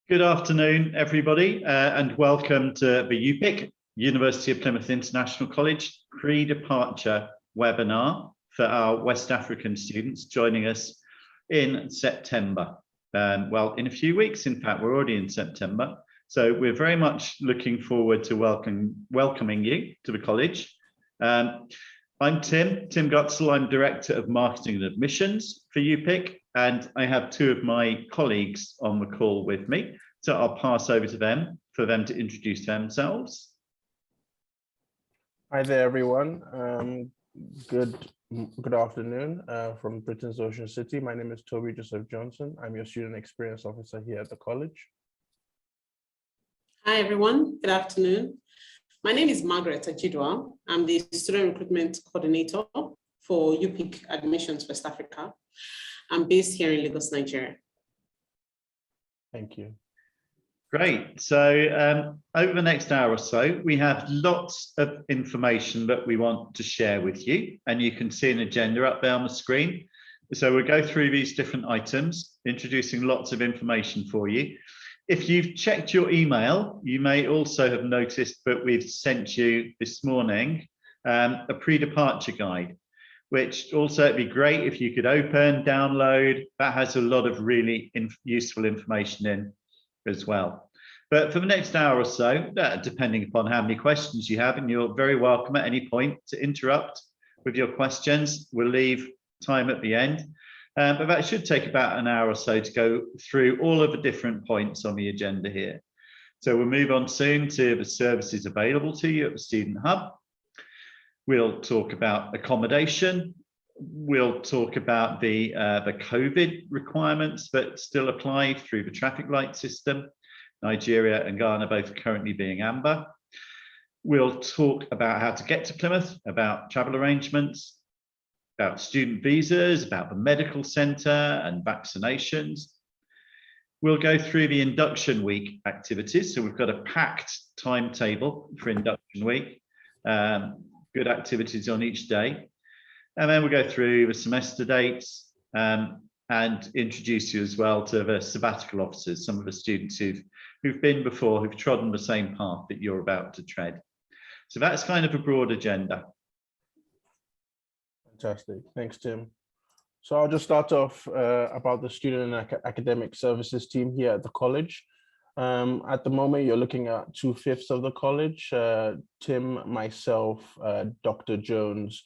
Good afternoon, everybody, and welcome to the UPIC, University of Plymouth International College pre-departure webinar for our West African students joining us in September. Well, in a few weeks, in fact, we're already in September. So we're very much looking forward to welcoming you to the college. I'm Tim Gutzel. I'm Director of Marketing and Admissions for UPIC, and I have two of my colleagues on the call with me. So I'll pass over to them for them to introduce themselves. Hi there, everyone. Good afternoon from Britain's Ocean City. My name is Toby Joseph Johnson. I'm your Student Experience Officer here at the college. Hi, everyone. Good afternoon. My name is Margaret Ajidwa. I'm the Student Recruitment Coordinator for UPIC Admissions West Africa. I'm based here in Lagos, Nigeria. Thank you. Great. So over the next hour or so, we have lots of information that we want to share with you, and you can see an agenda up there on the screen. So we'll go through these different items, introducing lots of information for you. If you've checked your email, you may also have noticed that we've sent you this morning a pre-departure guide, which also it'd be great if you could open, download. That has a lot of really useful information in as well. But for the next hour or so, depending upon how many questions you have, and you're very welcome at any point to interrupt with your questions, we'll leave time at the end. But that should take about an hour or so to go through all of the different points on the agenda here. So we'll move on soon to the services available to you at the Student Hub. We'll talk about accommodation. We'll talk about the COVID requirements that still apply through the traffic light system. Nigeria and Ghana both currently being amber. We'll talk about how to get to Plymouth, about travel arrangements, about student visas, about the medical centre and vaccinations. We'll go through the induction week activities. So we've got a packed timetable for induction week, good activities on each day. And then we'll go through the semester dates and introduce you as well to the sabbatical officers, some of the students who've been before, who've trodden the same path that you're about to tread. So that's kind of a broad agenda. Fantastic. Thanks, Tim. So I'll just start off about the Student and Academic Services team here at the college. At the moment, you're looking at 2/5 of the college. Tim, myself, Dr. Jones,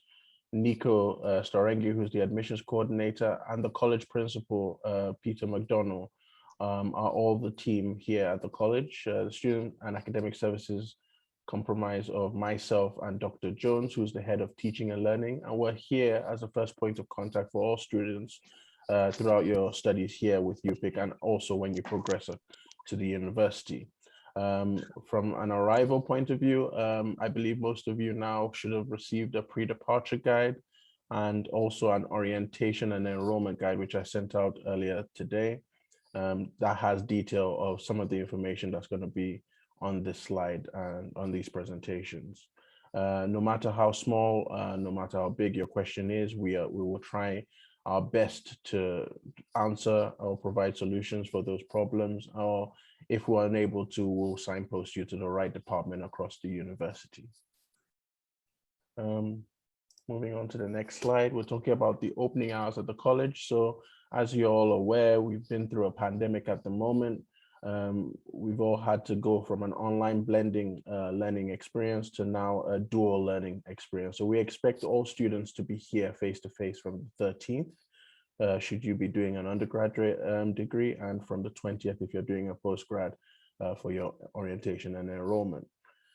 Nico Storengi, who's the admissions coordinator, and the college principal, Peter McDonnell, are all the team here at the college. The Student and Academic Services comprise of myself and Dr. Jones, who's the head of teaching and learning, and we're here as a first point of contact for all students throughout your studies here with UPIC, and also when you progress to the university. From an arrival point of view, I believe most of you now should have received a pre-departure guide and also an orientation and enrollment guide, which I sent out earlier today. That has detail of some of the information that's going to be on this slide and on these presentations. No matter how small, no matter how big your question is, we will try our best to answer or provide solutions for those problems, or if we're unable to, we'll signpost you to the right department across the university. Moving on to the next slide, we're talking about the opening hours at the college. So as you're all aware, we've been through a pandemic at the moment. We've all had to go from an online blending learning experience to now a dual learning experience. So we expect all students to be here face-to-face from the 13th, should you be doing an undergraduate degree, and from the 20th if you're doing a postgrad for your orientation and enrollment.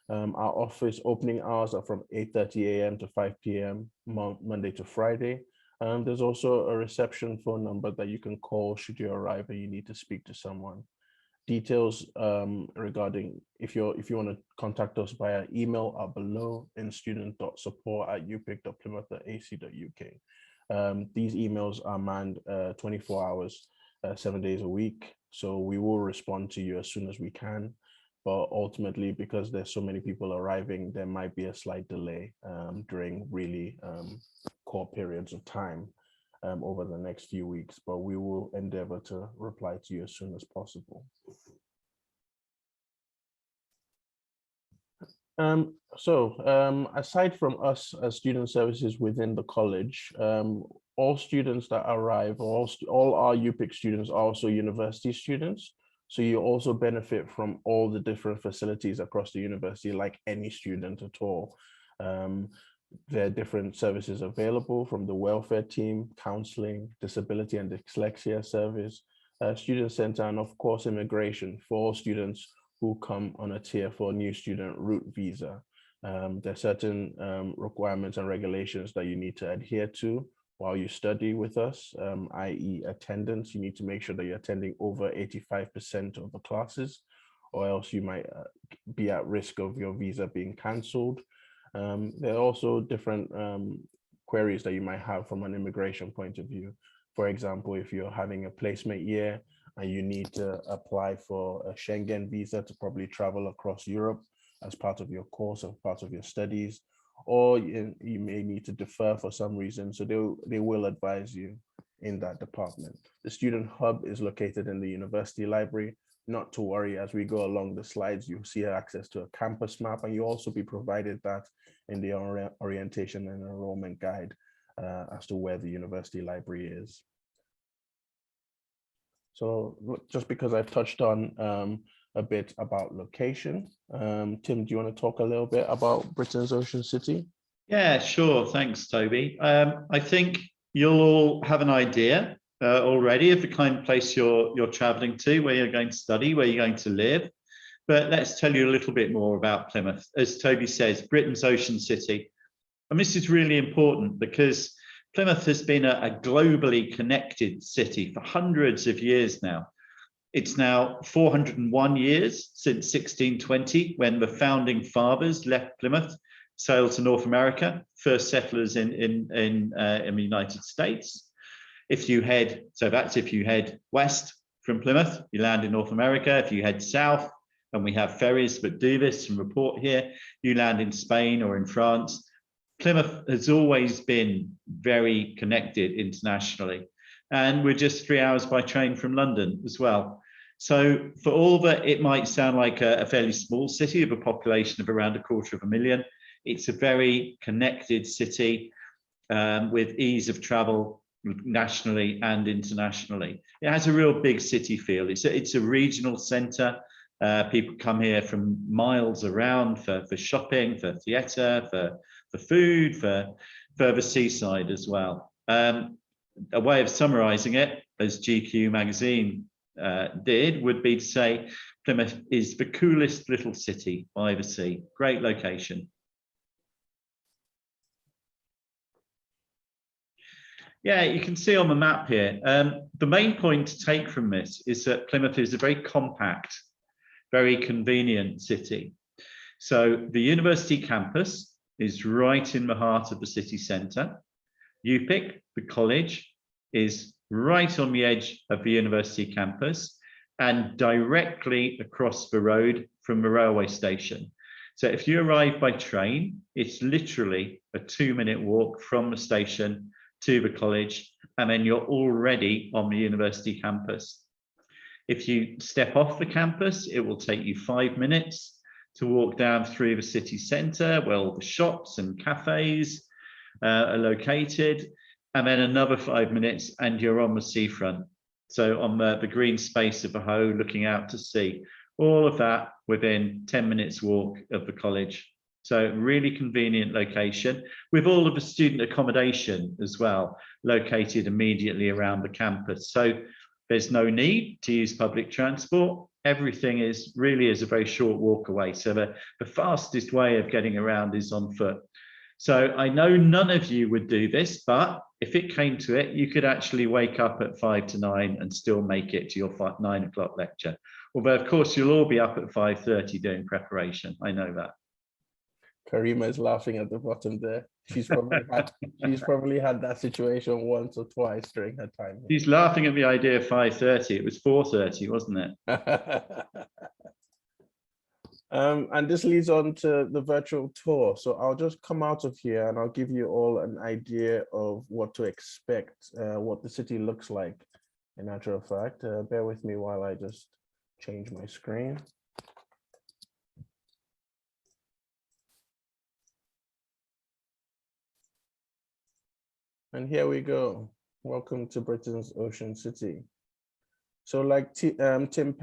Our office opening hours are from 8:30 a.m. to 5 p.m. Monday to Friday. There's also a reception phone number that you can call should you arrive and you need to speak to someone. Details regarding if you want to contact us via email are below in student.support@upic.plymouth.ac.uk. These emails are manned 24 hours, 7 days a week. So we will respond to you as soon as we can. But ultimately, because there's so many people arriving, there might be a slight delay during really core periods of time over the next few weeks, but we will endeavor to reply to you as soon as possible. Aside from us as student services within the college, all students that arrive, all our UPIC students are also university students. So you also benefit from all the different facilities across the university, like any student at all. There are different services available from the welfare team, counseling, disability and dyslexia service, student center, and of course, immigration for all students who come on a tier 4 new student route visa. There are certain requirements and regulations that you need to adhere to while you study with us, i.e. attendance. You need to make sure that you're attending over 85% of the classes, or else you might be at risk of your visa being cancelled. There are also different queries that you might have from an immigration point of view. For example, if you're having a placement year and you need to apply for a Schengen visa to probably travel across Europe as part of your course or part of your studies, or you may need to defer for some reason. So they will advise you in that department. The student hub is located in the university library. Not to worry, as we go along the slides, you'll see access to a campus map, and you'll also be provided that in the orientation and enrollment guide as to where the university library is. So just because I've touched on a bit about location, Tim, do you want to talk a little bit about Britain's Ocean City? Yeah, sure. Thanks, Toby. I think you'll all have an idea already of the kind of place you're traveling to, where you're going to study, where you're going to live. But let's tell you a little bit more about Plymouth. As Toby says, Britain's Ocean City. And this is really important because Plymouth has been a globally connected city for hundreds of years now. It's now 401 years since 1620, when the founding fathers left Plymouth, sailed to North America, first settlers in the United States. If you head west from Plymouth, you land in North America. If you head south, and we have ferries that do this and report here, you land in Spain or in France. Plymouth has always been very connected internationally. And we're just 3 hours by train from London as well. So for all that it might sound like a fairly small city of a population of around 250,000, it's a very connected city with ease of travel nationally and internationally. It has a real big city feel. It's a regional centre. People come here from miles around for shopping, for theatre, for food, for the seaside as well. A way of summarising it, as GQ magazine did, would be to say Plymouth is the coolest little city by the sea. Great location. Yeah, you can see on the map here, the main point to take from this is that Plymouth is a very compact, very convenient city. So the university campus is right in the heart of the city centre. UPIC, the college, is right on the edge of the university campus and directly across the road from the railway station. So if you arrive by train, it's literally a 2-minute walk from the station to the college, and then you're already on the university campus. If you step off the campus, it will take you 5 minutes to walk down through the city centre, where all the shops and cafes are located, and then another 5 minutes and you're on the seafront. So on the green space of the Hoe, looking out to sea, all of that within 10 minutes walk of the college. So really convenient location, with all of the student accommodation as well, located immediately around the campus. So there's no need to use public transport. Everything is a very short walk away. So the fastest way of getting around is on foot. So I know none of you would do this, but if it came to it, you could actually wake up at 5 to 9 and still make it to your 9 o'clock lecture. Although of course you'll all be up at 5:30 doing preparation. I know that. Karima is laughing at the bottom there. She's probably had that situation once or twice during her time here. She's laughing at the idea of 5:30. It was 4:30, wasn't it? And this leads on to the virtual tour. So I'll just come out of here and I'll give you all an idea of what to expect, what the city looks like, in actual fact. Bear with me while I just change my screen. And here we go. Welcome to Britain's Ocean City. So like Tim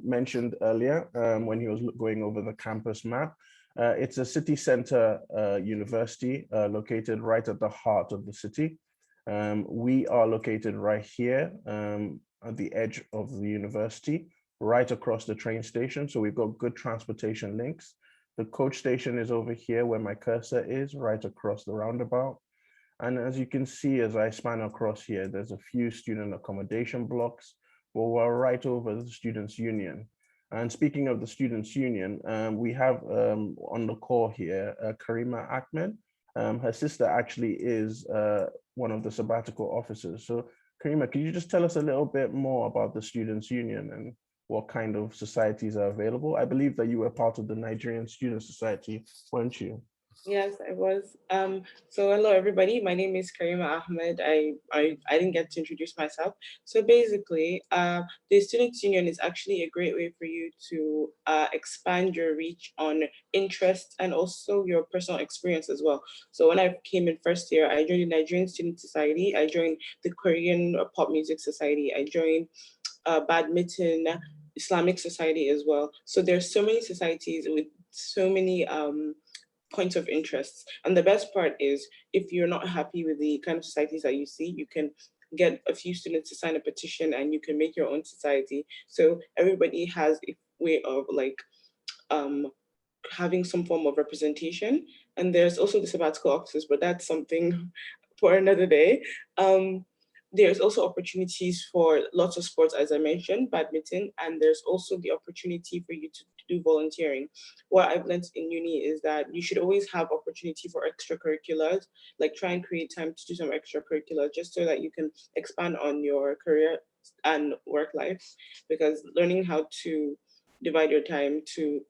mentioned earlier, when he was going over the campus map, it's a city center university located right at the heart of the city. We are located right here at the edge of the university, right across the train station. So we've got good transportation links. The coach station is over here where my cursor is, right across the roundabout. And as you can see, as I span across here, there's a few student accommodation blocks. Well, we're right over the Students' Union. And speaking of the Students' Union, we have on the call here, Karima Ahmed. Her sister actually is one of the sabbatical officers. So Karima, could you just tell us a little bit more about the Students' Union and what kind of societies are available? I believe that you were part of the Nigerian Student Society, weren't you? Yes, I was. So hello everybody. My name is Karima Ahmed. I didn't get to introduce myself. So basically, the Students' Union is actually a great way for you to expand your reach on interests and also your personal experience as well. So when I came in first year, I joined the Nigerian Student Society. I joined the Korean Pop Music Society. I joined Badminton Islamic Society as well. So there's so many societies with so many points of interest. And the best part is, if you're not happy with the kind of societies that you see, you can get a few students to sign a petition and you can make your own society. So everybody has a way of like having some form of representation. And there's also the sabbatical officers, but that's something for another day. There's also opportunities for lots of sports, as I mentioned, badminton, and there's also the opportunity for you to do volunteering. What I've learned in uni is that you should always have opportunity for extracurriculars, like try and create time to do some extracurriculars just so that you can expand on your career and work life, because learning how to divide your time to,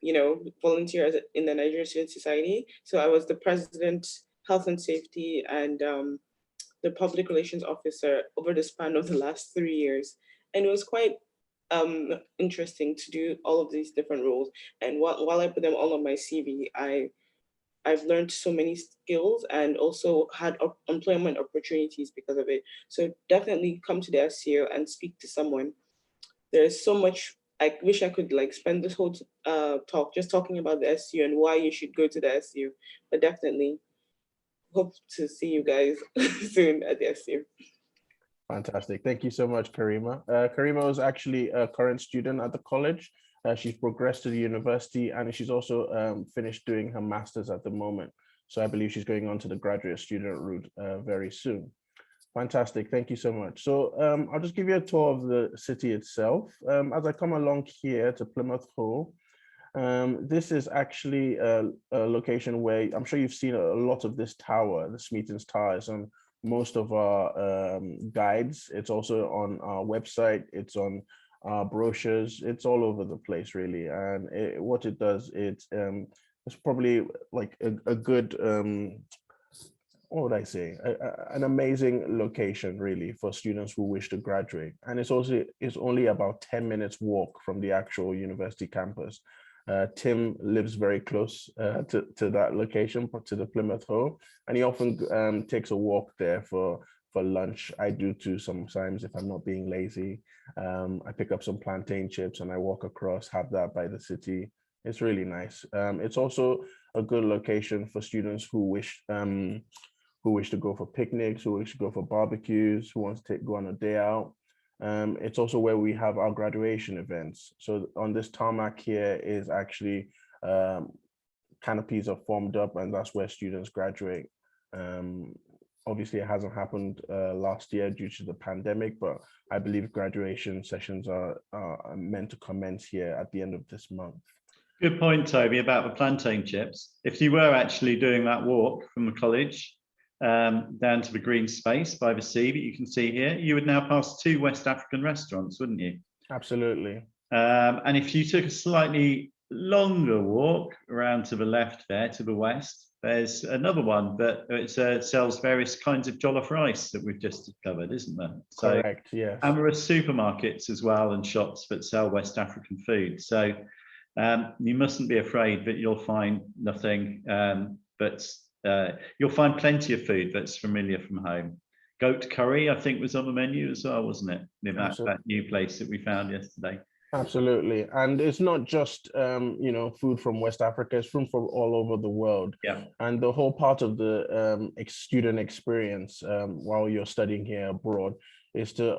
you know, volunteer in the Nigerian Student Society. So I was the president, health and safety, and the public relations officer over the span of the last 3 years. And it was quite interesting to do all of these different roles. And while I put them all on my CV, I've learned so many skills and also had employment opportunities because of it. So definitely come to the SCO and speak to someone. There's so much. I wish I could like spend this whole talk just talking about the SCO and why you should go to the SCO, but definitely hope to see you guys soon at the SU. Fantastic. Thank you so much, Karima. Karima is actually a current student at the college. She's progressed to the university and she's also finished doing her master's at the moment. So I believe she's going on to the graduate student route very soon. Fantastic. Thank you so much. So I'll just give you a tour of the city itself. As I come along here to Plymouth Hall, this is actually a location where I'm sure you've seen a lot of this tower, the Smeaton's Tower. It's on most of our guides. It's also on our website. It's on our brochures. It's all over the place, really. And what it does, it's probably like a good, what would I say, an amazing location, really, for students who wish to graduate. And it's only about 10 minutes walk from the actual university campus. Tim lives very close to that location, to the Plymouth Hall, and he often takes a walk there for lunch. I do too sometimes if I'm not being lazy. I pick up some plantain chips and I walk across, have that by the city. It's really nice. It's also a good location for students who wish to go for picnics, who wish to go for barbecues, who want to go on a day out. It's also where we have our graduation events. So on this tarmac here is actually canopies are formed up, and that's where students graduate. Obviously, it hasn't happened last year due to the pandemic, but I believe graduation sessions are meant to commence here at the end of this month. Good point, Toby, about the plantain chips. If you were actually doing that walk from the college down to the green space by the sea that you can see here, you would now pass 2 West African restaurants, wouldn't you? Absolutely. And if you took a slightly longer walk around to the left there, to the west, there's another one that sells various kinds of jollof rice that we've just discovered, isn't there? Correct, yes. And there are supermarkets as well and shops that sell West African food. So you mustn't be afraid that you'll find nothing but You'll find plenty of food that's familiar from home. Goat curry, I think, was on the menu as well, wasn't it? In that new place that we found yesterday. Absolutely. And it's not just, food from West Africa, it's food from all over the world. Yeah. And the whole part of the student experience while you're studying here abroad is to,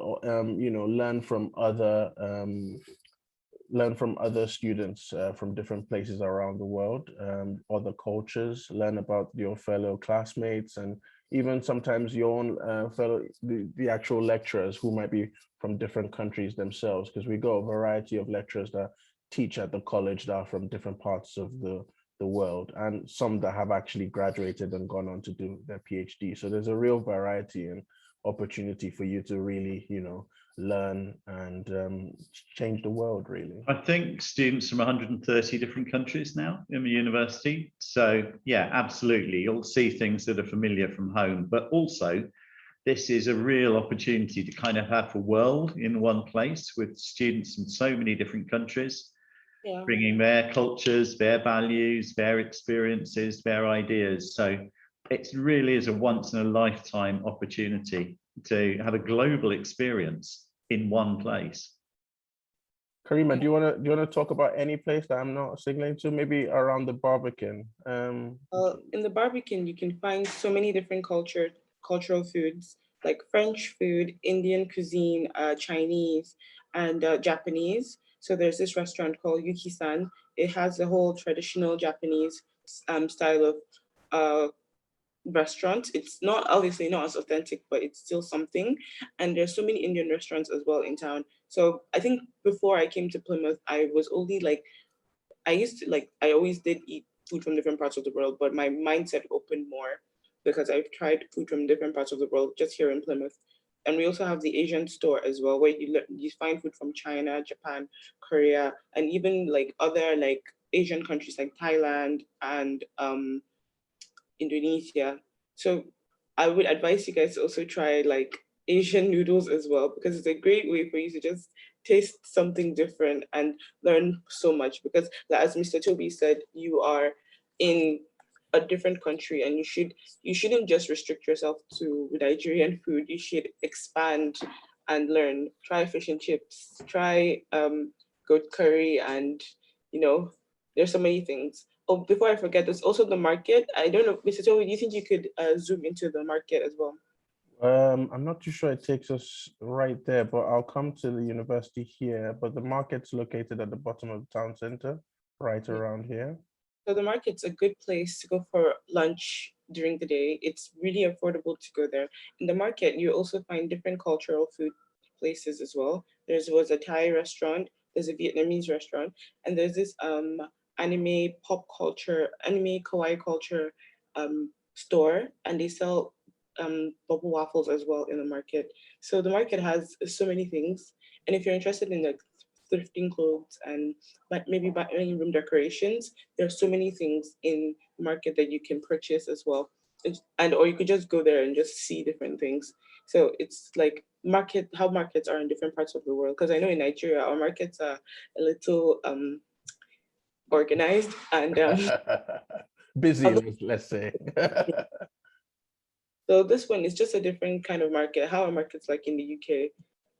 learn from other students from different places around the world, other cultures, learn about your fellow classmates, and even sometimes your own the actual lecturers who might be from different countries themselves, because we got a variety of lecturers that teach at the college that are from different parts of the world, and some that have actually graduated and gone on to do their PhD. So there's a real variety and opportunity for you to really, learn and change the world, really. I think students from 130 different countries now in the university. So yeah, absolutely. You'll see things that are familiar from home, but also this is a real opportunity to kind of have a world in one place with students from so many different countries, bringing their cultures, their values, their experiences, their ideas. So it really is a once in a lifetime opportunity to have a global experience in one place. Karima, do you want to talk about any place that I'm not signaling to? Maybe around the Barbican. In the Barbican, you can find so many different cultural foods, like French food, Indian cuisine, Chinese, and Japanese. So there's this restaurant called Yuki-san. It has a whole traditional Japanese style of restaurant. It's not obviously not as authentic, but it's still something. And there's so many Indian restaurants as well in town. So I think before I came to Plymouth, I was only like, I always did eat food from different parts of the world, but my mindset opened more because I've tried food from different parts of the world just here in Plymouth. And we also have the Asian store as well, where you find food from China, Japan, Korea, and even like other like Asian countries like Thailand and Indonesia. So I would advise you guys to also try like Asian noodles as well, because it's a great way for you to just taste something different and learn so much. Because as Mr. Toby said, you are in a different country and you shouldn't just restrict yourself to Nigerian food. You should expand and learn. Try fish and chips, try goat curry, and there's so many things. Oh, before I forget, there's also the market. I don't know, Mr. Toby, do you think you could zoom into the market as well? I'm not too sure it takes us right there, but I'll come to the university here. But the market's located at the bottom of the town center, right around here. So the market's a good place to go for lunch during the day. It's really affordable to go there. In the market, you also find different cultural food places as well. There was a Thai restaurant, there's a Vietnamese restaurant, and there's this anime kawaii culture store, and they sell bubble waffles as well in the market. So the market has so many things, and if you're interested in like thrifting clothes and maybe buying room decorations, there's so many things in the market that you can purchase as well. Or you could just go there and just see different things. So it's like how markets are in different parts of the world. Because I know in Nigeria, our markets are a little organized and busy, let's say. So this one is just a different kind of market, how our market's like in the UK.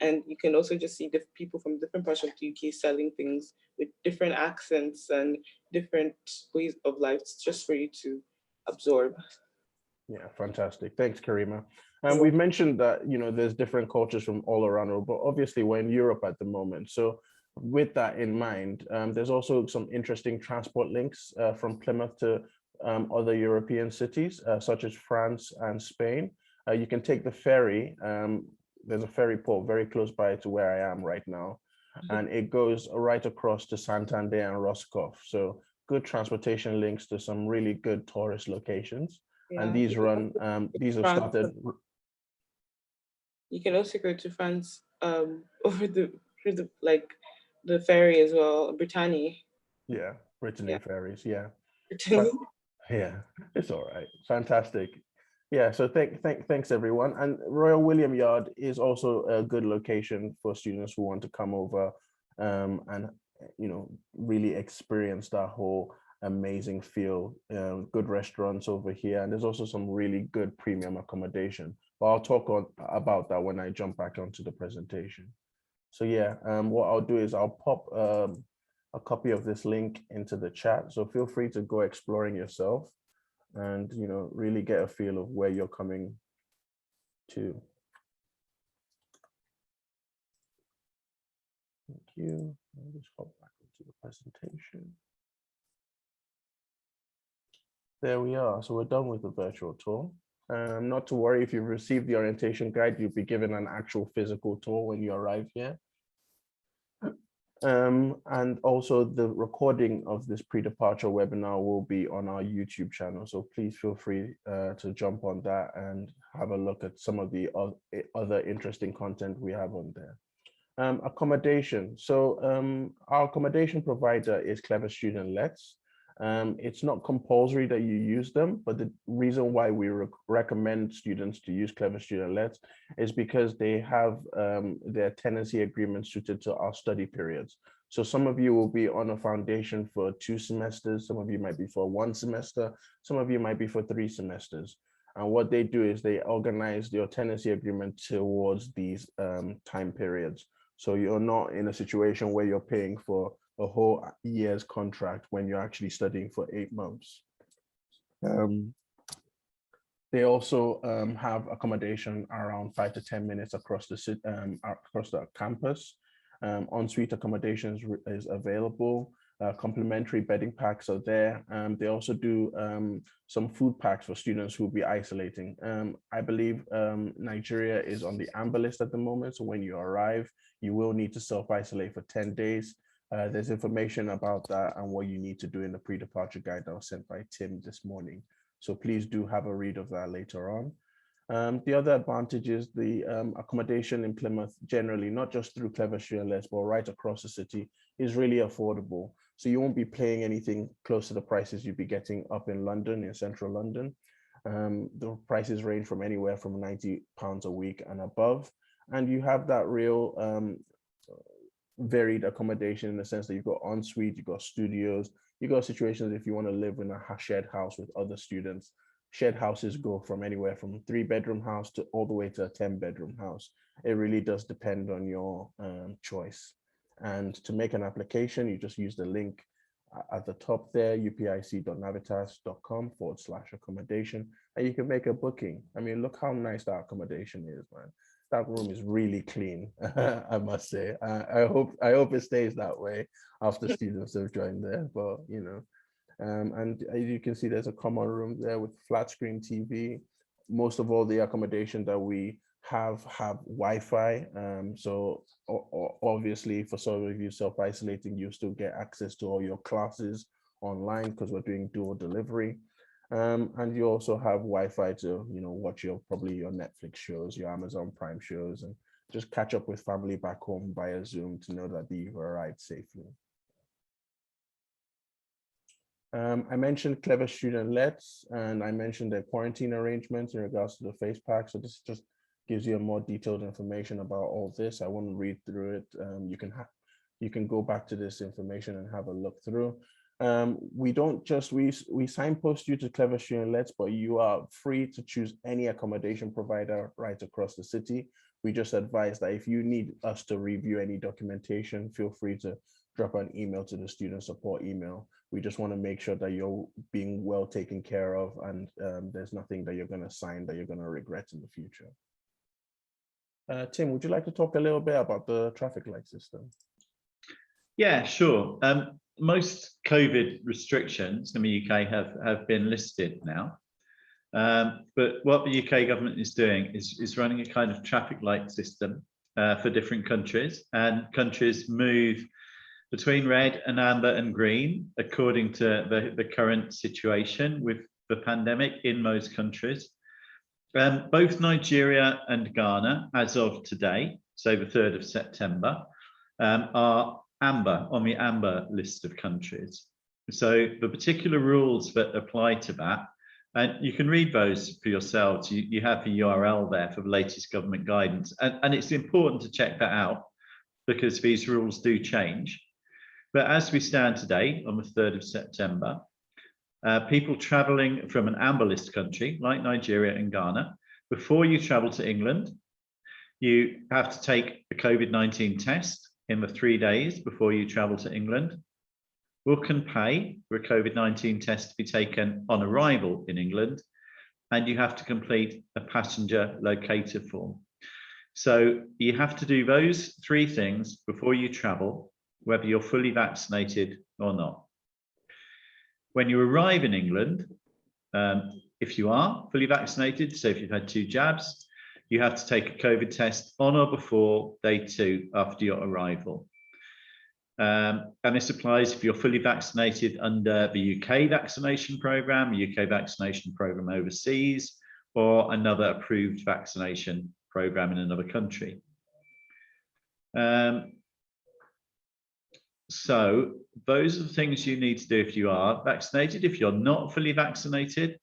And you can also just see people from different parts of the UK selling things with different accents and different ways of life, just for you to absorb. Yeah, fantastic. Thanks, Karima. And we've mentioned that, there's different cultures from all around the world, but obviously we're in Europe at the moment. So with that in mind, there's also some interesting transport links from Plymouth to other European cities, such as France and Spain. You can take the ferry. There's a ferry port very close by to where I am right now, and it goes right across to Santander and Roscoff. So good transportation links to some really good tourist locations. Yeah, and these have started. You can also go to France through the ferry as well, Brittany. Yeah, Brittany ferries. Yeah. Brittany. Yeah, it's all right. Fantastic. Yeah, so thanks everyone. And Royal William Yard is also a good location for students who want to come over and really experience that whole amazing feel, good restaurants over here, and there's also some really good premium accommodation. But I'll talk about that when I jump back onto the presentation. So yeah, what I'll do is I'll pop a copy of this link into the chat. So feel free to go exploring yourself and, you know, really get a feel of where you're coming to. Thank you. I'll just hop back into the presentation. There we are. So we're done with the virtual tour. Not to worry, if you've received the orientation guide, you'll be given an actual physical tour when you arrive here. And also the recording of this pre-departure webinar will be on our YouTube channel. So please feel free to jump on that and have a look at some of the other interesting content we have on there. Accommodation. So our accommodation provider is Clever Student Let's. It's not compulsory that you use them, but the reason why we recommend students to use Clever Student Let's is because they have their tenancy agreements suited to our study periods. So some of you will be on a foundation for 2 semesters, some of you might be for 1 semester, some of you might be for 3 semesters. And what they do is they organize your tenancy agreement towards these time periods. So you're not in a situation where you're paying for a whole year's contract when you're actually studying for 8 months. They also have accommodation around 5 to 10 minutes across the campus. Ensuite accommodations is available. Complimentary bedding packs are there. They also do some food packs for students who will be isolating. I believe Nigeria is on the amber list at the moment. So when you arrive, you will need to self-isolate for 10 days. There's information about that and what you need to do in the pre-departure guide that was sent by Tim this morning. So please do have a read of that later on. The other advantage is the accommodation in Plymouth generally, not just through Clever Student Let's, but right across the city, is really affordable. So you won't be paying anything close to the prices you'd be getting up in London, in central London. The prices range from anywhere from £90 a week and above. And you have that real varied accommodation in the sense that you've got ensuite, you've got studios, you've got situations if you want to live in a shared house with other students. Shared houses go from anywhere from 3-bedroom house to all the way to a 10-bedroom house. It really does depend on your choice. And to make an application, you just use the link at the top there, upic.navitas.com/accommodation, and you can make a booking. I mean, look how nice that accommodation is, man. That room is really clean, I must say. I hope it stays that way after students have joined there, but you know. And as you can see, there's a common room there with flat screen TV. Most of all the accommodation that we have Wi-Fi. So obviously for some of you self-isolating, you still get access to all your classes online because we're doing dual delivery. And you also have Wi-Fi to, you know, watch probably your Netflix shows, your Amazon Prime shows, and just catch up with family back home via Zoom to know that you've arrived safely. I mentioned Clever Student Let's, and I mentioned the quarantine arrangements in regards to the face pack. So this just gives you a more detailed information about all this. I won't read through it. You can go back to this information and have a look through. We don't just, we signpost you to Clever Student Let's, but you are free to choose any accommodation provider right across the city. We just advise that if you need us to review any documentation, feel free to drop an email to the student support email. We just want to make sure that you're being well taken care of, and there's nothing that you're going to sign that you're going to regret in the future. Tim, would you like to talk a little bit about the traffic light system? Yeah, sure. Most COVID restrictions in the UK have been listed now. But what the UK government is doing is running a kind of traffic light system for different countries, and countries move between red and amber and green according to the current situation with the pandemic in most countries. Both Nigeria and Ghana, as of today, so the 3rd of September, are amber, on the amber list of countries. So the particular rules that apply to that, and you can read those for yourselves. You have the URL there for the latest government guidance, and it's important to check that out because these rules do change. But as we stand today on the 3rd of September, People traveling from an amber list country like Nigeria and Ghana, before you travel to England, you have to take a COVID-19 test in the 3 days before you travel to England. Book and pay for a COVID-19 test to be taken on arrival in England, and you have to complete a passenger locator form. So you have to do those 3 things before you travel, whether you're fully vaccinated or not. When you arrive in England, if you are fully vaccinated, so if you've had 2 jabs, you have to take a COVID test on or before day 2 after your arrival. And this applies if you're fully vaccinated under the UK vaccination programme, UK vaccination programme overseas, or another approved vaccination programme in another country. So those are the things you need to do if you are vaccinated. If you're not fully vaccinated,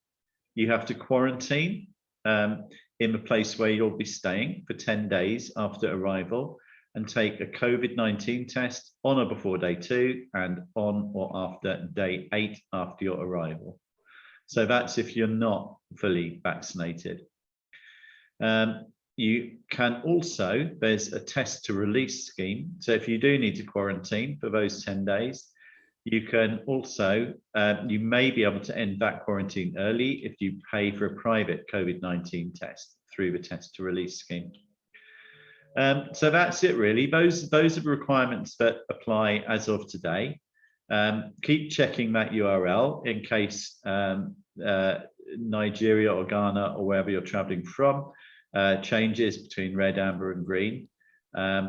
you have to quarantine in the place where you'll be staying for 10 days after arrival, and take a COVID-19 test on or before day 2 and on or after day 8 after your arrival. So that's if you're not fully vaccinated. You can also, there's a test to release scheme. So if you do need to quarantine for those 10 days, you can also, you may be able to end that quarantine early if you pay for a private COVID-19 test through the test to release scheme. So that's it really. Those are the requirements that apply as of today. Keep checking that URL in case Nigeria or Ghana or wherever you're traveling from changes between red, amber and green,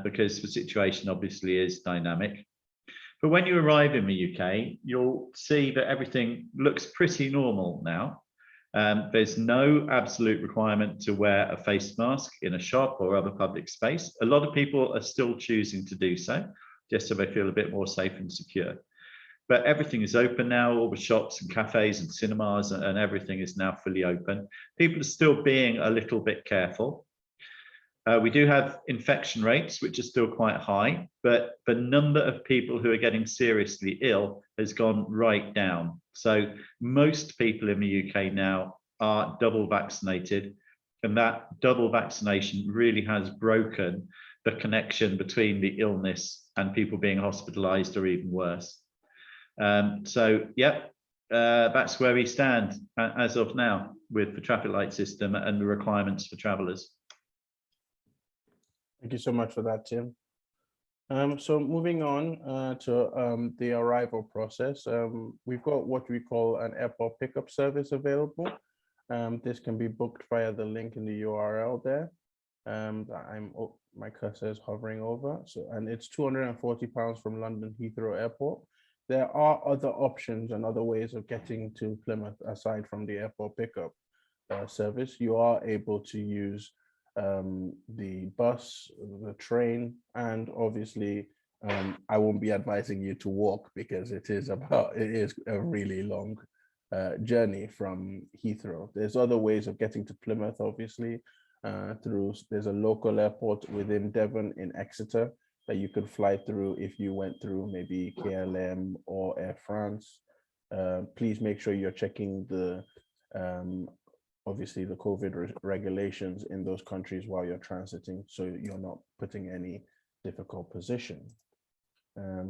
because the situation obviously is dynamic. But when you arrive in the UK, you'll see that everything looks pretty normal now. There's no absolute requirement to wear a face mask in a shop or other public space. A lot of people are still choosing to do so, just so they feel a bit more safe and secure. But everything is open now. All the shops and cafes and cinemas and everything is now fully open. People are still being a little bit careful. We do have infection rates, which are still quite high, but the number of people who are getting seriously ill has gone right down. So most people in the UK now are double vaccinated, and that double vaccination really has broken the connection between the illness and people being hospitalized or even worse. So, yep, that's where we stand as of now with the traffic light system and the requirements for travelers. Thank you so much for that, Tim. So moving on to the arrival process, we've got what we call an airport pickup service available. This can be booked via the link in the URL there. My cursor is hovering over, and it's £240 from London Heathrow Airport. There are other options and other ways of getting to Plymouth aside from the airport pickup service. You are able to use the bus, the train, and obviously I won't be advising you to walk because it is a really long journey from Heathrow. There's other ways of getting to Plymouth, obviously, there's a local airport within Devon in Exeter that you could fly through if you went through maybe KLM or Air France. Please make sure you're checking the obviously the COVID regulations in those countries while you're transiting, so you're not putting any difficult position.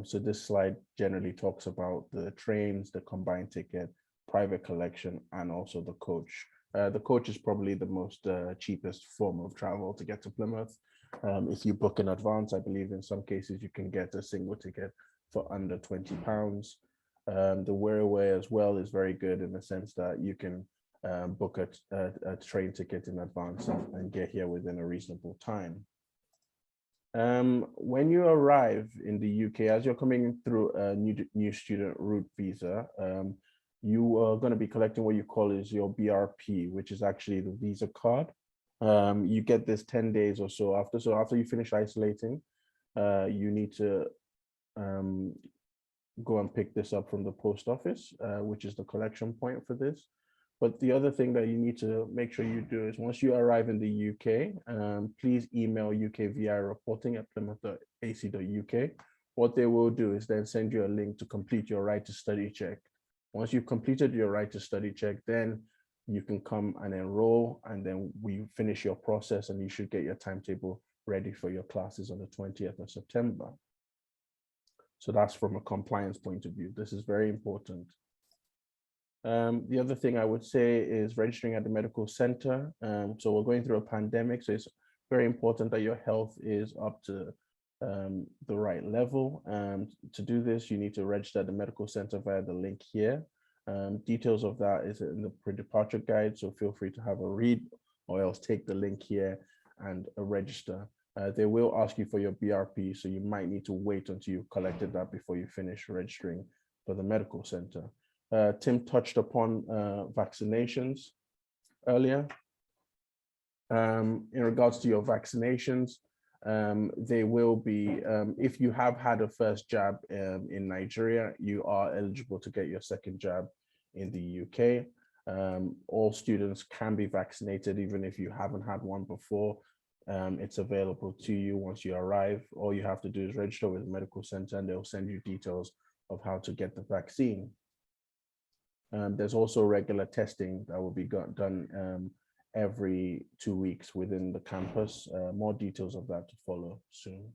So this slide generally talks about the trains, the combined ticket, private collection, and also the coach. The coach is probably the most cheapest form of travel to get to Plymouth. If you book in advance, I believe in some cases you can get a single ticket for under £20. The Whereaway as well is very good in the sense that you can book a train ticket in advance and get here within a reasonable time. When you arrive in the UK, as you're coming through a new student route visa, you are going to be collecting what you call is your BRP, which is actually the visa card. You get this 10 days or so after. So after you finish isolating, you need to go and pick this up from the post office, which is the collection point for this. But the other thing that you need to make sure you do is once you arrive in the UK, please email ukvi@plymouth.ac.uk. What they will do is then send you a link to complete your right to study check. Once you've completed your right to study check, then you can come and enroll, and then we finish your process, and you should get your timetable ready for your classes on the 20th of September. So that's from a compliance point of view. This is very important. The other thing I would say is registering at the medical center. So we're going through a pandemic, so it's very important that your health is up to the right level. To do this, you need to register at the medical center via the link here. Details of that is in the pre-departure guide, so feel free to have a read, or else take the link here and register. They will ask you for your BRP, so you might need to wait until you've collected that before you finish registering for the medical center. Tim touched upon vaccinations earlier. In regards to your vaccinations, they will be, if you have had a first jab in Nigeria, you are eligible to get your second jab in the UK. All students can be vaccinated, even if you haven't had one before. It's available to you once you arrive. All you have to do is register with the medical center, and they'll send you details of how to get the vaccine. There's also regular testing that will be done every 2 weeks within the campus. More details of that to follow soon.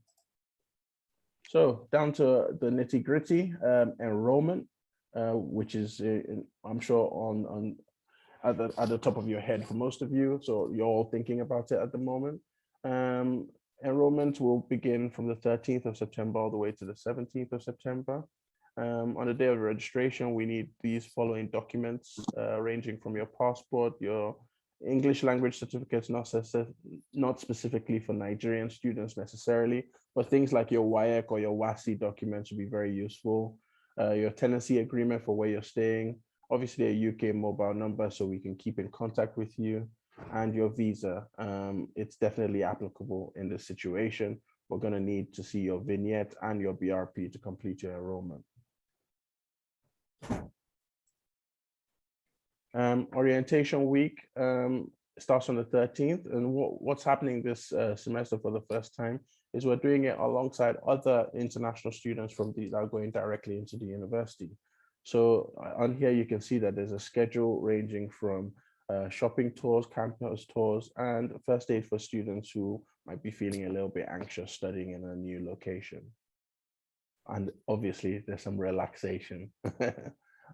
So down to the nitty gritty, enrollment, which is, I'm sure, at the top of your head for most of you. So you're all thinking about it at the moment. Enrollment will begin from the 13th of September all the way to the 17th of September. On the day of registration, we need these following documents, ranging from your passport, your English language certificates, not specifically for Nigerian students necessarily, but things like your WAEC or your WASI documents would be very useful. Your tenancy agreement for where you're staying, obviously a UK mobile number so we can keep in contact with you, and your visa. It's definitely applicable in this situation. We're going to need to see your vignette and your BRP to complete your enrollment. Orientation week starts on the 13th, and what's happening this semester for the first time is we're doing it alongside other international students from that are going directly into the university. So on here you can see that there's a schedule ranging from shopping tours, campus tours, and first aid for students who might be feeling a little bit anxious studying in a new location. And obviously there's some relaxation,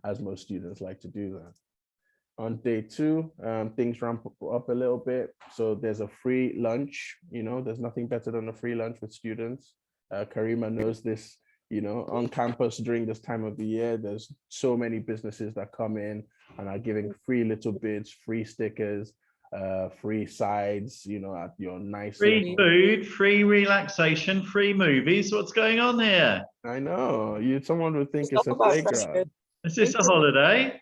as most students like to do that. On day 2, things ramp up a little bit. So there's a free lunch, there's nothing better than a free lunch with students. Karima knows this, on campus during this time of the year, there's so many businesses that come in and are giving free little bits, free stickers, free sides, at your nice free food, free relaxation, free movies. What's going on here? I know, someone would think it's a playground. Is this a holiday?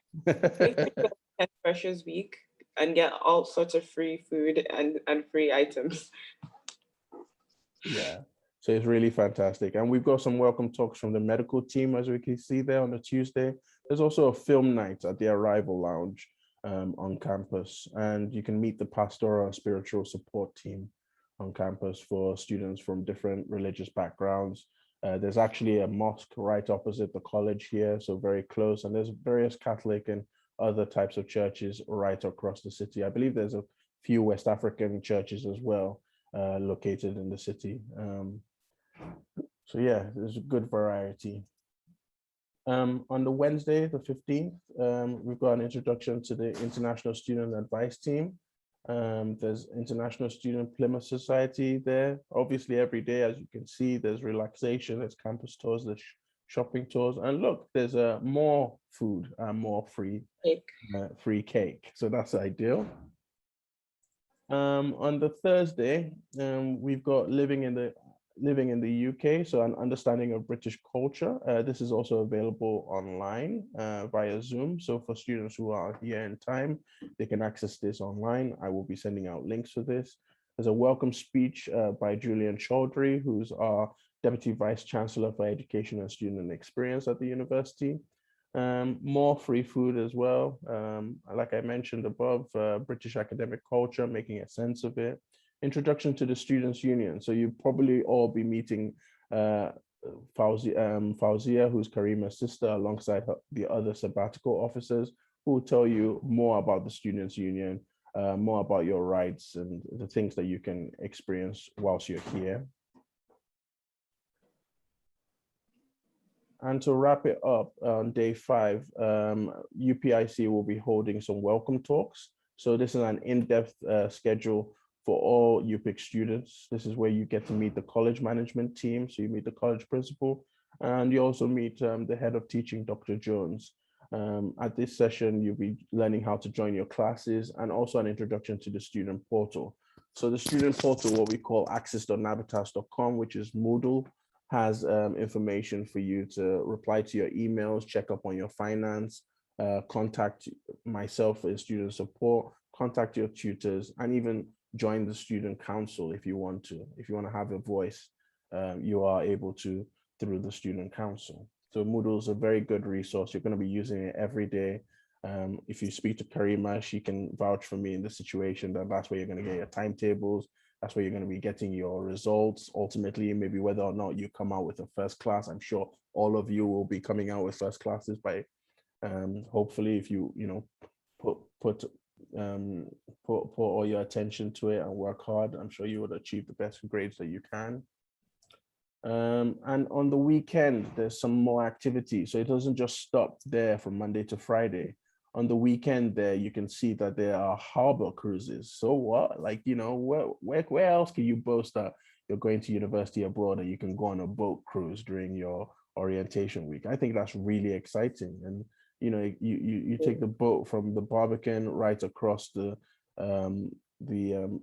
Freshers week and get all sorts of free food and free items. Yeah, so it's really fantastic. And we've got some welcome talks from the medical team, as we can see there on the Tuesday. There's also a film night at the Arrival Lounge on campus, and you can meet the pastoral and spiritual support team on campus for students from different religious backgrounds. There's actually a mosque right opposite the college here, so very close, and there's various Catholic and other types of churches right across the city. I believe there's a few West African churches as well located in the city. So yeah, there's a good variety. On the Wednesday, the 15th, we've got an introduction to the International Student Advice Team. There's International Student Plymouth Society there. Obviously, every day, as you can see, there's relaxation, there's campus tours, there's shopping tours, and look, there's more food and more free cake. So that's ideal. On the Thursday, we've got living in the UK, so an understanding of British culture. This is also available online via Zoom. So for students who are here in time, they can access this online. I will be sending out links for this. There's a welcome speech by Julian Chaudhry, who's our Deputy Vice Chancellor for Education and Student Experience at the university. More free food as well. Like I mentioned above, British academic culture, making a sense of it. Introduction to the Students' Union. So you probably all be meeting Fauzia, who's Karima's sister, alongside the other sabbatical officers, who will tell you more about the Students' Union, more about your rights and the things that you can experience whilst you're here. And to wrap it up, on day 5, UPIC will be holding some welcome talks. So this is an in-depth schedule for all UPIC students. This is where you get to meet the college management team. So you meet the college principal, and you also meet the head of teaching, Dr. Jones. At this session, you'll be learning how to join your classes and also an introduction to the student portal. So the student portal, what we call access.navitas.com, which is Moodle, has information for you to reply to your emails, check up on your finance, contact myself for student support, contact your tutors, and even join the student council if you want to. If you want to have a voice, you are able to through the student council. So Moodle is a very good resource. You're going to be using it every day. If you speak to Karima, she can vouch for me in this situation that that's where you're going to get your timetables. That's where you're going to be getting your results. Ultimately, maybe whether or not you come out with a first class. I'm sure all of you will be coming out with first classes by hopefully if you put all your attention to it and work hard. I'm sure you would achieve the best grades that you can. And on the weekend, there's some more activity. So it doesn't just stop there from Monday to Friday. On the weekend there, you can see that there are harbor cruises. So what, like, where else can you boast that you're going to university abroad and you can go on a boat cruise during your orientation week? I think that's really exciting. And, you take the boat from the Barbican right across the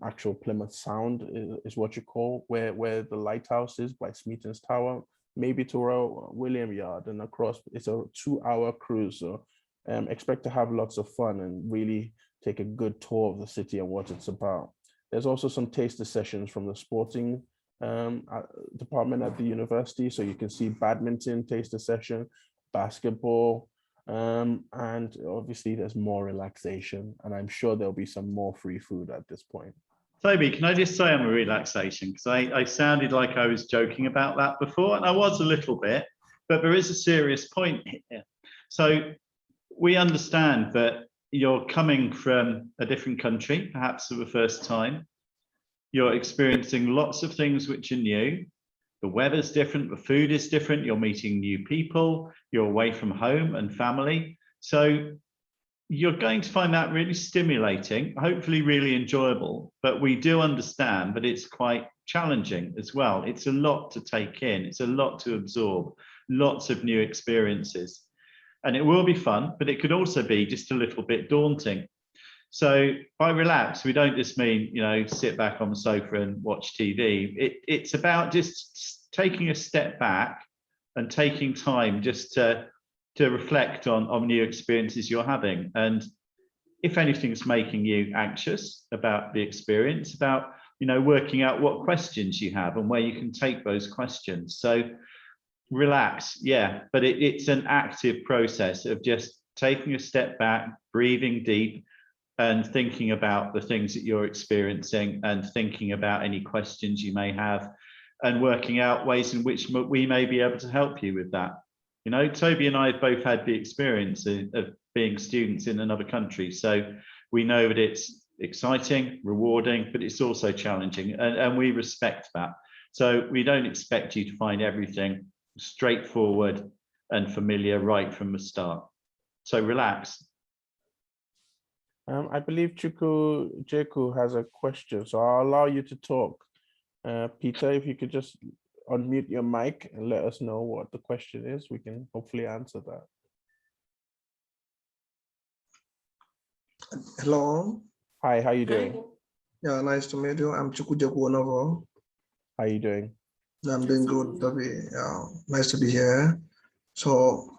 actual Plymouth Sound is what you call, where the lighthouse is by Smeaton's Tower, maybe to Royal William Yard and across. It's a 2-hour cruise. So expect to have lots of fun and really take a good tour of the city and what it's about. There's also some taster sessions from the sporting department at the university. So you can see badminton taster session, basketball, and obviously there's more relaxation, and I'm sure there'll be some more free food at this point. Toby, can I just say I'm a relaxation? Because I sounded like I was joking about that before, and I was a little bit, but there is a serious point here. So we understand that you're coming from a different country, perhaps for the first time. You're experiencing lots of things which are new. The weather's different, the food is different, you're meeting new people, you're away from home and family. So you're going to find that really stimulating, hopefully really enjoyable, but we do understand that it's quite challenging as well. It's a lot to take in, it's a lot to absorb, lots of new experiences. And it will be fun, but it could also be just a little bit daunting. So by relax, we don't just mean, sit back on the sofa and watch TV. It's about just taking a step back and taking time just to reflect on new experiences you're having. And if anything's making you anxious about the experience, about, working out what questions you have and where you can take those questions. So relax, yeah, but it's an active process of just taking a step back, breathing deep, and thinking about the things that you're experiencing and thinking about any questions you may have and working out ways in which we may be able to help you with that. Toby and I have both had the experience of being students in another country. So we know that it's exciting, rewarding, but it's also challenging, and we respect that. So we don't expect you to find everything straightforward and familiar right from the start. So relax. I believe Jeku has a question, so I'll allow you to talk. Peter, if you could just unmute your mic and let us know what the question is, we can hopefully answer that. Hello. Hi, how you doing? Yeah, nice to meet you. I'm Chukwujeku Onovo. How you doing? I'm doing good, Toby. Nice to be here. So,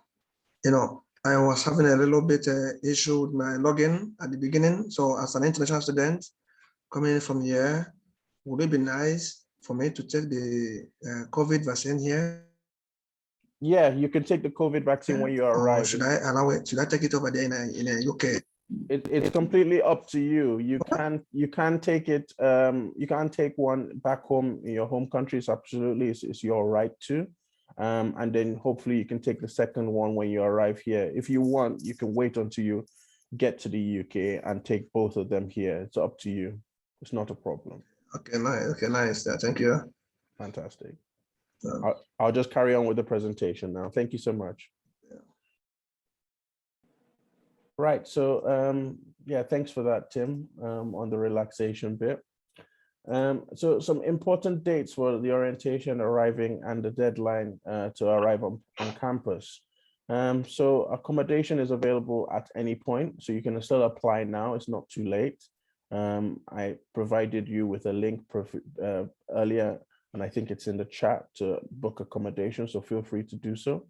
I was having a little bit issue with my login at the beginning. So as an international student coming from here, would it be nice for me to take the COVID vaccine here? Yeah, you can take the COVID vaccine when you arrive. Should I allow it? Should I take it over there in UK? It's completely up to you. You can take it. You can take one back home in your home country. It's absolutely it's your right to. And then hopefully you can take the second one when you arrive here. If you want, you can wait until you get to the UK and take both of them here. It's up to you. It's not a problem. Okay, nice. Okay, nice. Yeah, thank you. Fantastic. Yeah. I'll just carry on with the presentation now. Thank you so much. Yeah. Right, so yeah, thanks for that, Tim, on the relaxation bit. So some important dates for the orientation, arriving, and the deadline to arrive on campus. So accommodation is available at any point, so you can still apply now. It's not too late. I provided you with a link earlier, and I think it's in the chat to book accommodation, so feel free to do so.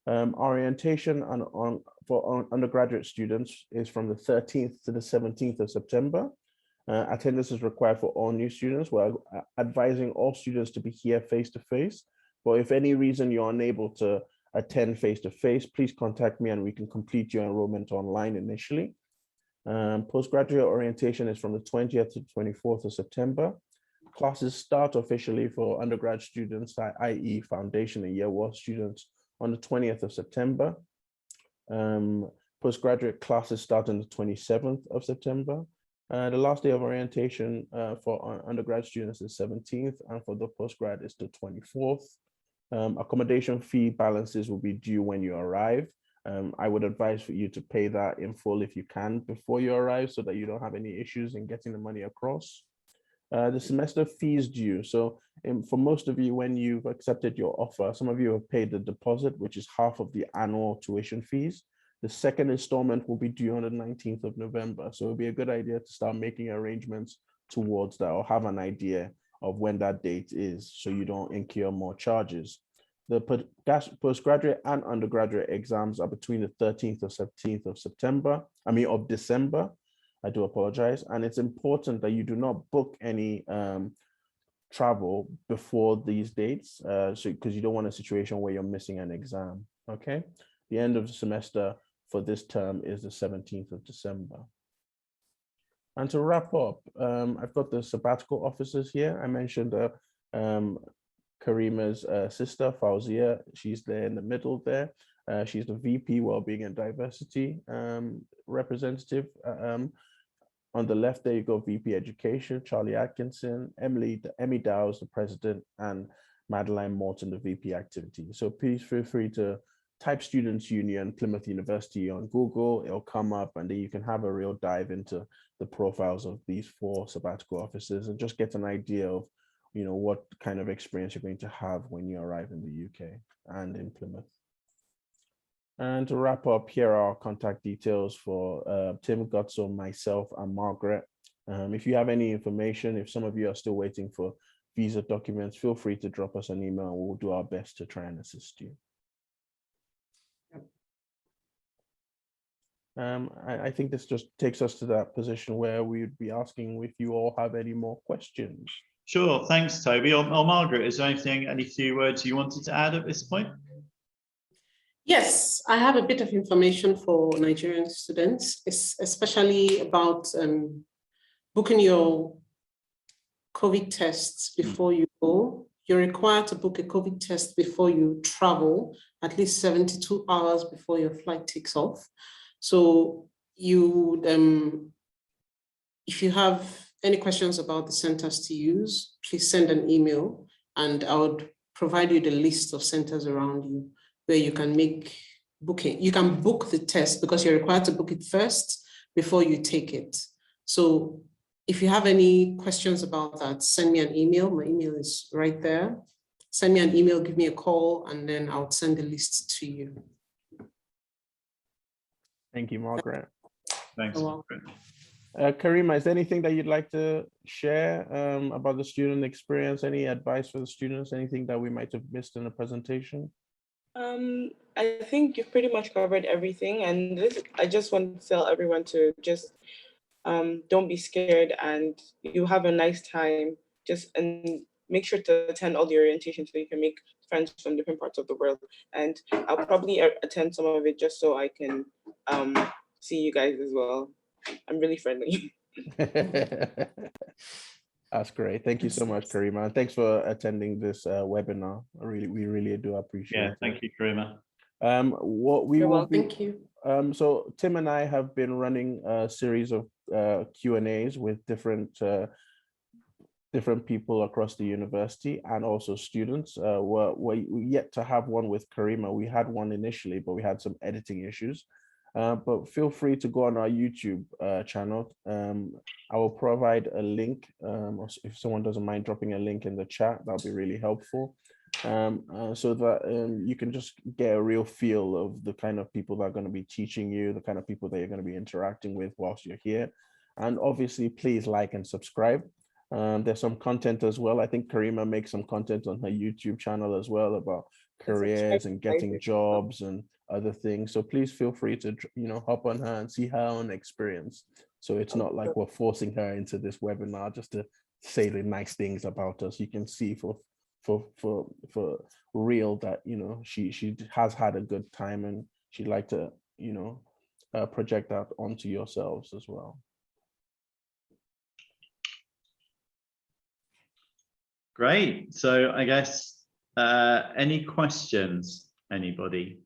Orientation for undergraduate students is from the 13th to the 17th of September. Attendance is required for all new students. We're advising all students to be here face-to-face, but if any reason you're unable to attend face-to-face, please contact me and we can complete your enrollment online initially. Postgraduate orientation is from the 20th to 24th of September. Classes start officially for undergrad students, i.e. foundation and year one students, on the 20th of September. Postgraduate classes start on the 27th of September. The last day of orientation for undergrad students is 17th, and for the postgrad is the 24th. Accommodation fee balances will be due when you arrive. I would advise for you to pay that in full if you can before you arrive, so that you don't have any issues in getting the money across. The semester fees due. So for most of you, when you've accepted your offer, some of you have paid the deposit, which is half of the annual tuition fees. The second installment will be due on the 19th of November. So it'll be a good idea to start making arrangements towards that, or have an idea of when that date is, so you don't incur more charges. The postgraduate and undergraduate exams are between the 13th or 17th of December. I do apologize. And it's important that you do not book any travel before these dates, because you don't want a situation where you're missing an exam, okay? The end of the semester for this term is the 17th of December. And to wrap up, I've got the sabbatical officers here. I mentioned Karima's sister, Fauzia. She's there in the middle there. She's the VP Wellbeing and Diversity representative. On the left there, you go VP Education, Charlie Atkinson, Emmy Dowes, the president, and Madeline Morton, the VP Activity. So please feel free to type Students Union, Plymouth University on Google. It'll come up, and then you can have a real dive into the profiles of these 4 sabbatical officers and just get an idea of, you know, what kind of experience you're going to have when you arrive in the UK and in Plymouth. And to wrap up, here are our contact details for Tim, Gutso, myself, and Margaret. If you have any information, if some of you are still waiting for visa documents, feel free to drop us an email and we'll do our best to try and assist you. I think this just takes us to that position where we would be asking if you all have any more questions. Sure, thanks, Toby. Or Margaret, is there any few words you wanted to add at this point? Yes, I have a bit of information for Nigerian students, especially about booking your COVID tests before you go. You're required to book a COVID test before you travel, at least 72 hours before your flight takes off. So you, if you have any questions about the centers to use, please send an email and I would provide you the list of centers around you where you can make booking. You can book the test because you're required to book it first before you take it. So if you have any questions about that, send me an email. My email is right there. Send me an email, give me a call, and then I'll send the list to you. Thank you, Margaret. Thanks, Margaret. Karima, is there anything that you'd like to share about the student experience? Any advice for the students? Anything that we might have missed in the presentation? I think you've pretty much covered everything. And I just want to tell everyone to just don't be scared and you have a nice time. And make sure to attend all the orientation so you can make friends from different parts of the world. And I'll probably attend some of it just so I can see you guys as well. I'm really friendly. That's great. Thank you so much, Karima. And thanks for attending this webinar. We really do appreciate Yeah, it. thank you, Karima. What we You're will welcome. be, Thank you. so Tim and I have been running a series of Q&As with different people across the university and also students. We're yet to have one with Karima. We had one initially, but we had some editing issues. But feel free to go on our YouTube channel. I will provide a link, or if someone doesn't mind dropping a link in the chat, that'll be really helpful. So that you can just get a real feel of the kind of people that are going to be teaching you, the kind of people that you're going to be interacting with whilst you're here. And obviously, please like and subscribe. There's some content as well. I think Karima makes some content on her YouTube channel as well about careers and getting jobs and other things. So please feel free to, hop on her and see her own experience. So it's not like we're forcing her into this webinar just to say the nice things about us. You can see for real that, she has had a good time, and she'd like to, project that onto yourselves as well. Great. So I guess any questions, anybody?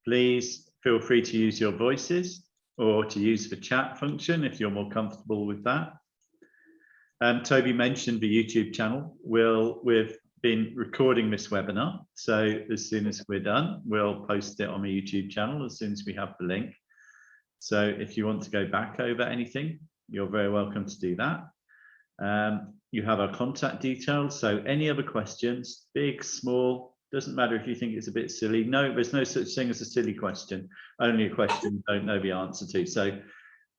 Please feel free to use your voices or to use the chat function if you're more comfortable with that. Toby mentioned the YouTube channel. We've been recording this webinar, so as soon as we're done, we'll post it on the YouTube channel as soon as we have the link. So if you want to go back over anything, you're very welcome to do that. You have our contact details, so any other questions, big, small, doesn't matter if you think it's a bit silly. No, there's no such thing as a silly question, only a question you don't know the answer to. So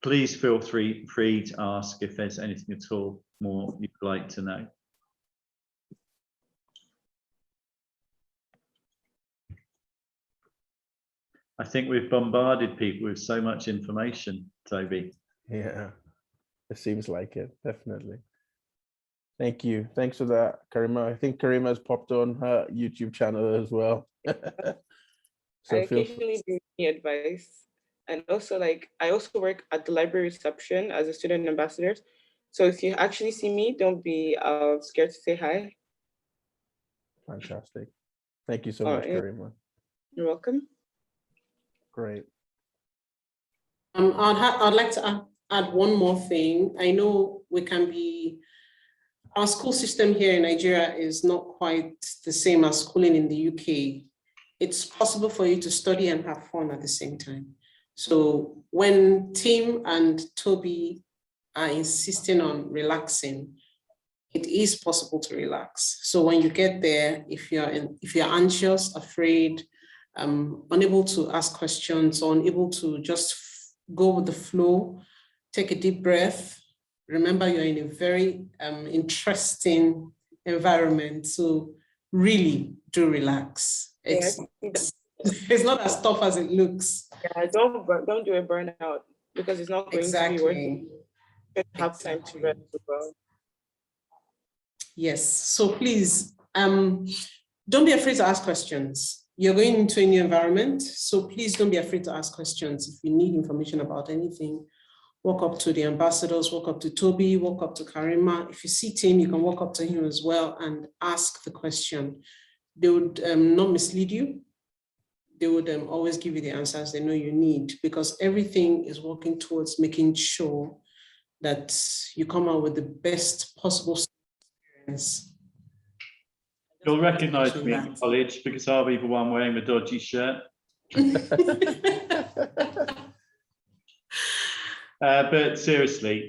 please feel free to ask if there's anything at all more you'd like to know. I think we've bombarded people with so much information, Toby. Yeah, it seems like it, definitely. Thank you. Thanks for that, Karima. I think Karima has popped on her YouTube channel as well. So I occasionally do any advice. And also, I also work at the library reception as a student ambassador. So if you actually see me, don't be scared to say hi. Fantastic. Thank you so much, Karima. You're welcome. Great. I'd like to add one more thing. I know our school system here in Nigeria is not quite the same as schooling in the UK. It's possible for you to study and have fun at the same time. So when Tim and Toby are insisting on relaxing, it is possible to relax. So when you get there, if you're anxious, afraid, unable to ask questions, or unable to just go with the flow, take a deep breath. Remember, you're in a very interesting environment. So really do relax. It's not as tough as it looks. Yeah, don't do a burnout, because it's not going to be worth it. You have time to rest as well. Yes. So please, don't be afraid to ask questions. You're going into a new environment, so please don't be afraid to ask questions. If you need information about anything, walk up to the ambassadors, walk up to Toby, walk up to Karima. If you see Tim, you can walk up to him as well and ask the question. They would not mislead you. They would always give you the answers they know you need, because everything is working towards making sure that you come out with the best possible experience. You'll recognize me in college because I'll be the one wearing the dodgy shirt. But seriously,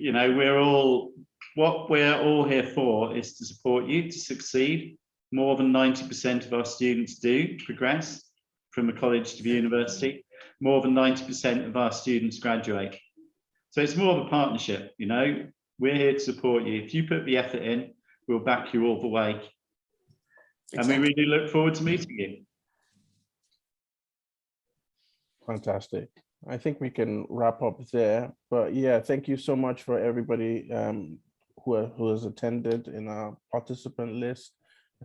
what we're all here for is to support you to succeed. More than 90% of our students do progress from the college to the university. More than 90% of our students graduate. So it's more of a partnership, We're here to support you. If you put the effort in, we'll back you all the way. Exactly. And we really look forward to meeting you. Fantastic. I think we can wrap up there. But yeah, thank you so much for everybody who has attended in our participant list.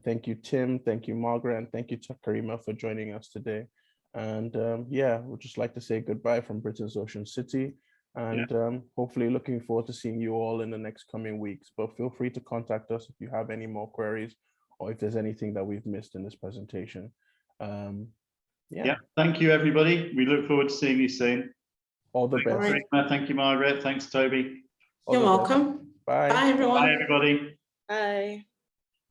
Thank you, Tim. Thank you, Margaret. And thank you to Karima for joining us today. And yeah, we'd just like to say goodbye from Britain's Ocean City. and hopefully looking forward to seeing you all in the next coming weeks. But feel free to contact us if you have any more queries or if there's anything that we've missed in this presentation. Yeah, thank you, everybody. We look forward to seeing you soon. All the best. Thank you, Margaret. Thanks, Toby. You're welcome. Bye. Bye, everyone. Bye, everybody. Bye.